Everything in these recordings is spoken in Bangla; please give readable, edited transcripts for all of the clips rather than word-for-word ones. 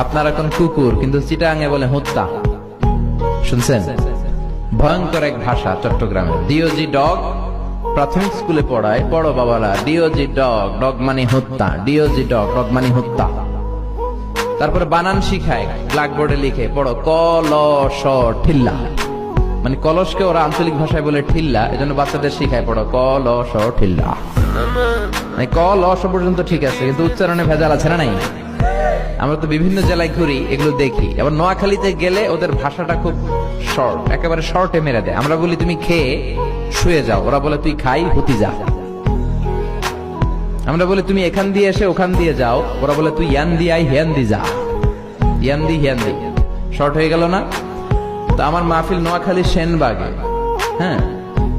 আপনার এখন কুকুর, কিন্তু চিটাগাঙে বলে হুত্তা। শুনছেন? ভয়ঙ্কর এক ভাষা চট্টগ্রামে। ডিওজি ডগ, প্রাথমিক স্কুলে পড়ায়, পড়ো বাবারা, ডিওজি ডগ, ডগ মানে হত্যা, ডিওজি ডগ, ডগ মানে হত্যা। তারপরে বানান শিখায়, ব্ল্যাকবোর্ডে লিখে পড়ো ক ল স ঠিল্লা, মানে কলসকে ওরা আঞ্চলিক ভাষায় বলে ঠিল্লা, এজন্য বাচ্চাদের শিখায় পড়ো ক ল স ঠিল্লা। মানে ক ল স পর্যন্ত ঠিক আছে, কিন্তু উচ্চারণে ভেজাল আছে না নাই? আমরা তো বিভিন্ন জেলায় ঘুরি, এগুলো দেখি। আবার নোয়াখালীতে গেলে ওদের ভাষাটা খুব শর্ট, একেবারে শর্টে মেরে দেয়। আমরা বলি তুমি খেয়ে শুয়ে যাও, ওরা বলে তুই খাই হুতি যা। আমরা বলি তুমি এখান দিয়ে এসে ওখান দিয়ে যাও, ওরা বলে তুই ইয়ান দি আই হিয়ান দি যা। ইয়ান দি হিয়ান দি, শর্ট হয়ে গেল না? তো আমার মাহফিল নোয়াখালী সেনবাগে, হ্যাঁ।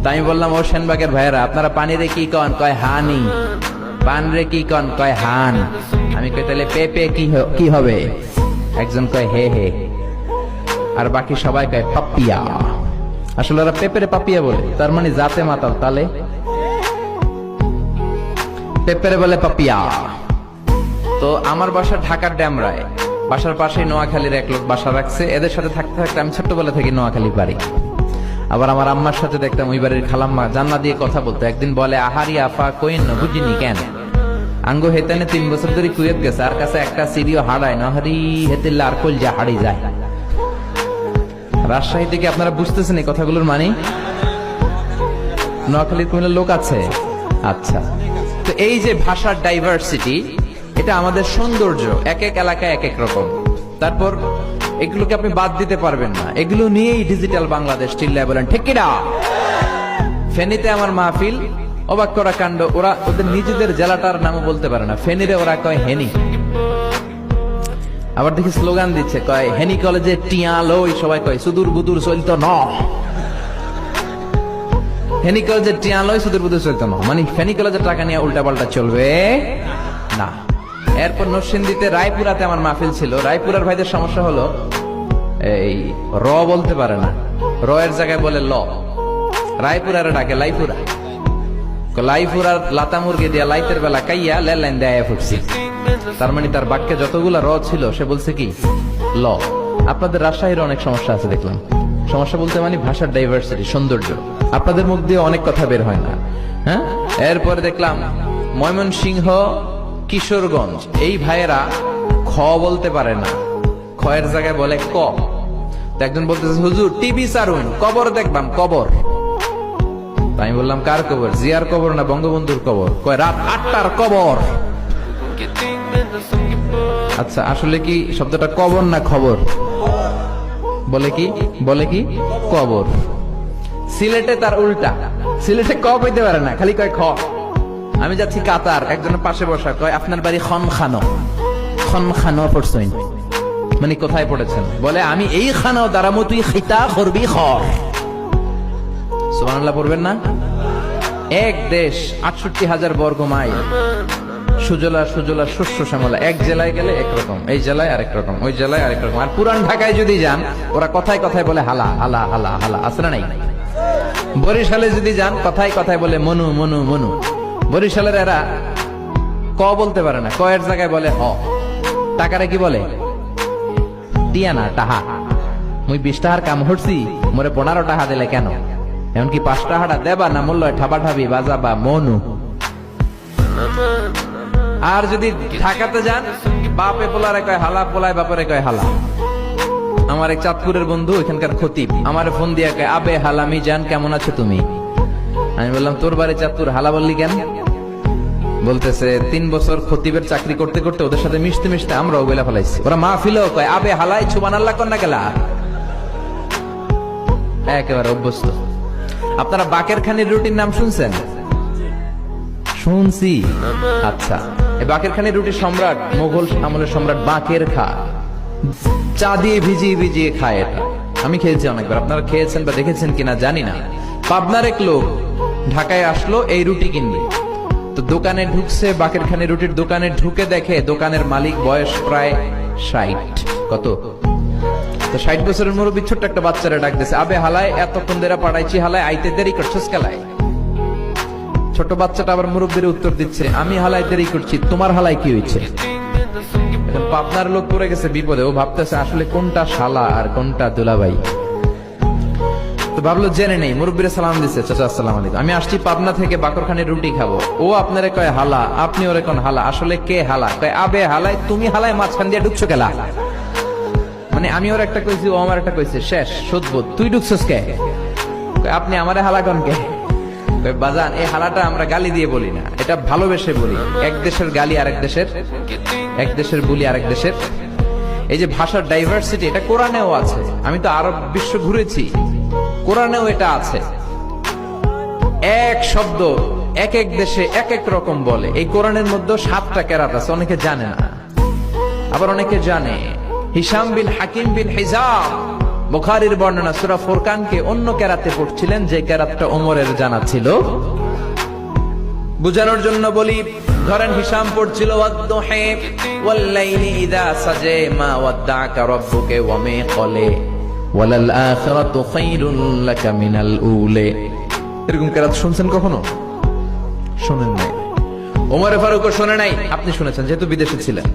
তাই আমি বললাম, ও সেনবাগের ভাইয়েরা, আপনারা পানি রে কি কন? কয় হানি। পান রে কি কন? কয় হান। আমি কই তাহলে পেপে কি হবে? একজন কয় হে হে, আর বাকি সবাই কয় পাপিয়া। আসলে ওরা পেপেরে পাপিয়া বলে, তার মানে জাতে মাতাল, তালে পেপেরে বলে পাপিয়া। তো আমার বাসা ঢাকার ড্যামরায়, বাসার পাশেই নোয়াখালীর এক লোক বাসা রাখছে। এদের সাথে থাকতে থাকতে আমি ছোট্টবেলা থেকে নোয়াখালী বাড়ি। আবার আমার আম্মার সাথে দেখতাম ওই বাড়ির খালাম্মা জানলা দিয়ে কথা বলতো। একদিন বলে, আহারি আফা কইন না, বুঝিনি কেন আঙ্গো হেতেনে 3 বছর ধরে কুয়েত গেছে, আর কাছে একটা সিরিও হারায় না, হারি হেতিল্লা আর কল যা হারিয়ে যায়। রাজশাহী থেকে আপনারা বুঝতেছেন এই কথাগুলোর মানে? নোয়াখালীর কোন লোক আছে? আচ্ছা। তো এই যে ভাষার ডাইভার্সিটি, এটা আমাদের সৌন্দর্য। এক এক এলাকায় এক এক রকম। তারপর এগুলোকে আপনি বাদ দিতে পারবেন না। এগুলো নিয়েই ডিজিটাল বাংলাদেশ। চিল্লায় বলেন ঠিক কিনা? ফেনীতে আমার মাহফিল, অবাক করা কাণ্ড, ওরা ওদের নিজেদের জেলাটার নামও বলতে পারে না। ফেনীরে ওরা কয় হেনি। আবার দেখি স্লোগান দিচ্ছে, কয় হেনি কলেজে টিয়ালো, সবাই কয় সুদূর বুদুর চলতো ন। ফেনী কলেজের টিয়ালোই সুদূর বুদুর চলতো না, মানে ফেনী কলেজের টাকা নিয়ে উল্টা পাল্টা চলবে না। এরপর নরসিংদীতে রায়পুরাতে আমার মাহফিল ছিল। রায়পুরার ভাইদের সমস্যা হলো এই র বলতে পারে না, র এর জায়গায় বলে ল। রায়পুরারে ডাকে লাইপুরা। লাইপুরার লাতা মুরগি দিয়া লাইতের বেলা কাইয়া লেলাইন দেয়া ফুটছি। তার মানে তার বাক্যে যতগুলা র ছিল সে বলছে কি ল। আপনাদের রাজশাহীর অনেক সমস্যা আছে দেখলাম। সমস্যা বলতে মানে ভাষার ডাইভার্সিটি, সৌন্দর্য। আপনাদের মুখ দিয়ে অনেক কথা বের হয় না, হ্যাঁ। এরপরে দেখলাম ময়মনসিংহ, কিশোরগঞ্জ, এই ভাইয়েরা খ বলতে পারে না, খ এর জায়গায় বলে ক। একজন বলতেছে, হুজুর টিভি সারুন, কবর দেখবাম, কবর। আমি বললাম, কার কবর? জিয়ার কবর না বঙ্গবন্ধুর কবর? কয় রাত 8টার কবর। আচ্ছা, আসলে কি শব্দটা কবর না খবর? বলে কি? বলে কি কবর। সিলেটে তার উল্টা, সিলেটে ক কইতে পারে না, খালি কয় খ। আমি যাচ্ছি কাতার, একজনের পাশে বসা, কয় আপনার বাড়ি খনখানো। খনখানো পড়ছেন মানে কোথায় পড়েছেন? বলে আমি এই খানাও দাঁড়ামো, তুই খিতা করবি খ। সুবহানাল্লাহ পড়বেন না? এক দেশ, 68,000 বর্গ মাইল, সুজলা সুজলা শস্য শ্যামলা। এক জেলায় গেলে একরকম, এই জেলায় আরেক রকম, ওই জেলায় আরেক রকম। আর পুরান ঢাকায় যদি যান, ওরা কথায় কথায় বলে হালা হালা হালা হালা, আছে না নাই? বরিশালে যদি যান, কথায় কথায় বলে মনু মনু মনু। বরিশালের এরা ক বলতে পারে না, ক এর জায়গায় বলে হ। টাকারে কি বলে? টিয়া না, টাহা। মুই 20 টাকার কাম হরছি, মোরে 15 টাকা দিলে কেন? এমনকি 5 টাকাটা দেবা না, মূল্য ঠাবাঠাবি বাজাবা মনু। আর যদি ঢাকাতে যান, বাপে পোলারে কয় হালা, পোলায় বাপরে কয় হালা। আমার এক চাঁদপুরের বন্ধু, এখানকার খতিব, আমার ফোন দিয়া কয়, আবে হালামি জান, কেমন আছো তুমি? আমি বললাম, তোর বাড়ি চাঁদপুর, হালা বললি কেন? বলতেছে 3 বছর খতিবের চাকরি করতে করতে ওদের সাথে মিশতে মিশতে আমরাও বলে ফেলাইছি। ওরা মাহফিলেও কয় আবে হালাই সুবহানাল্লাহ কন্যা গেলা, একেবারে অভ্যস্ত। আপনারা বাকেরখানির রুটির নাম শুনছেন? শুনছি। আচ্ছা, এই বাকেরখানির রুটির সম্রাট, মোগল আমলের সম্রাট বাকের খা, চা দিয়ে ভিজিয়ে ভিজিয়ে খায়। এটা আমি খেয়েছি অনেকবার, আপনারা খেয়েছেন বা দেখেছেন কিনা জানি না। পাবনার এক লোক ঢাকায় আসলো এই রুটি কিনবে। তো দোকানে ঢুকছে, বাকেরখানি রুটির দোকানে ঢুকে দেখে দোকানের মালিক বয়স প্রায় 60। কত? তো 60 বছরের মুরব্বী ছোট্ট একটা বাচ্চারা ডাক দিছে, আবে হালায় এতক্ষণ ধরে পাঠাইছি, হালায় আইতে দেরি করছিস কেলায়? ছোট বাচ্চাটা আবার মুরব্বীর উত্তর দিচ্ছে, আমি হালায় দেরি করছি, তোমার হালায় কি হয়েছে? এখন পাবনার লোক পড়ে গেছে বিপদে, ও ভাবতেছে আসলে কোনটা শালা আর কোনটা দুলাভাই। তো ভাবলো জেনে নেই, মুরব্বীরা সালাম দিচ্ছে, চাচা আসসালাম আলাইকুম, আমি আসছি পাবনা থেকে বাকরখানের রুটি খাবো। ও আপনারে কয় হালা, আপনি ওরে কোন হালা, আসলে কে হালা? কয় আবে হালায়, তুমি হালায় মাঝখান দিয়ে ঢুকছো কেলা? মানে আমি ওর একটা কইছি, ও আমার একটা কইছে, শেষ সুদবোধ, তুই ঢুকছস কে? কয় আপনি আমারে হালা কোন কে? কয় বাজান, এই হালাটা আমরা গালি দিয়ে বলি না, এটা ভালোবেসে বলি। এক দেশের গালি আরেক দেশের, এক দেশের বুলি আরেক দেশের। এই যে ভাষার ডাইভার্সিটি, এটা কোরআনেও আছে। আমি তো আরব বিশ্ব ঘুরেছি, কোরআনেও এটা আছে। এক শব্দ এক এক দেশে এক এক রকম বলে। এই কোরআনের মধ্যে 7টা কেরাত আছে, অনেকে জানে না, আবার অনেকে জানে। হিশাম বিন হাকিম বিন হিজাম বুখারীর বর্ণনা, সূরা ফুরকানকে অন্য কেরাতে পড়ছিলেন, যে কেরাতটা ওমরের জানা ছিল। বুঝানোর জন্য বলি, ধরেন হিশাম পড়ছিল ওয়াদ-দুহি ওয়াল-লাইলি ইযা সাজা মা ওয়াদ্দা'কা রাব্বুকা ওয়া মা ক্বালা ওয়ালাল আখিরাতু খায়রুল লাকা মিনাল উলা। এরকম কেরাত শুনছেন কখনো? শুনেন নাই। ওমরে ফারুকও শুনে নাই, আপনি শুনেছেন যেহেতু বিদেশে ছিলেন।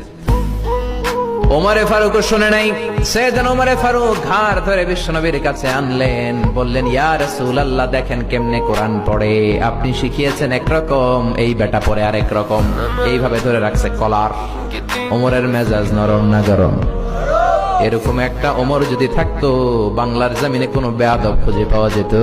ওমরে ফারুকও শুনে নাই। সাইয়েদনা ওমরে ফারুক ঘাড় ধরে বিশ্বনবীর কাছে আনলেন, বললেন ইয়া রাসূলুল্লাহ, দেখেন কেমনে কোরআন পড়ে, আপনি শিখিয়েছেন একরকম, এই বেটা পড়ে আরেক রকম। এইভাবে ধরে রাখছে কলার। ওমরের মেজাজ নরম না গরম? এরকম একটা ওমর যদি থাকতো, বাংলার জমিনে কোনো বেয়াদব খুঁজে পাওয়া যেত?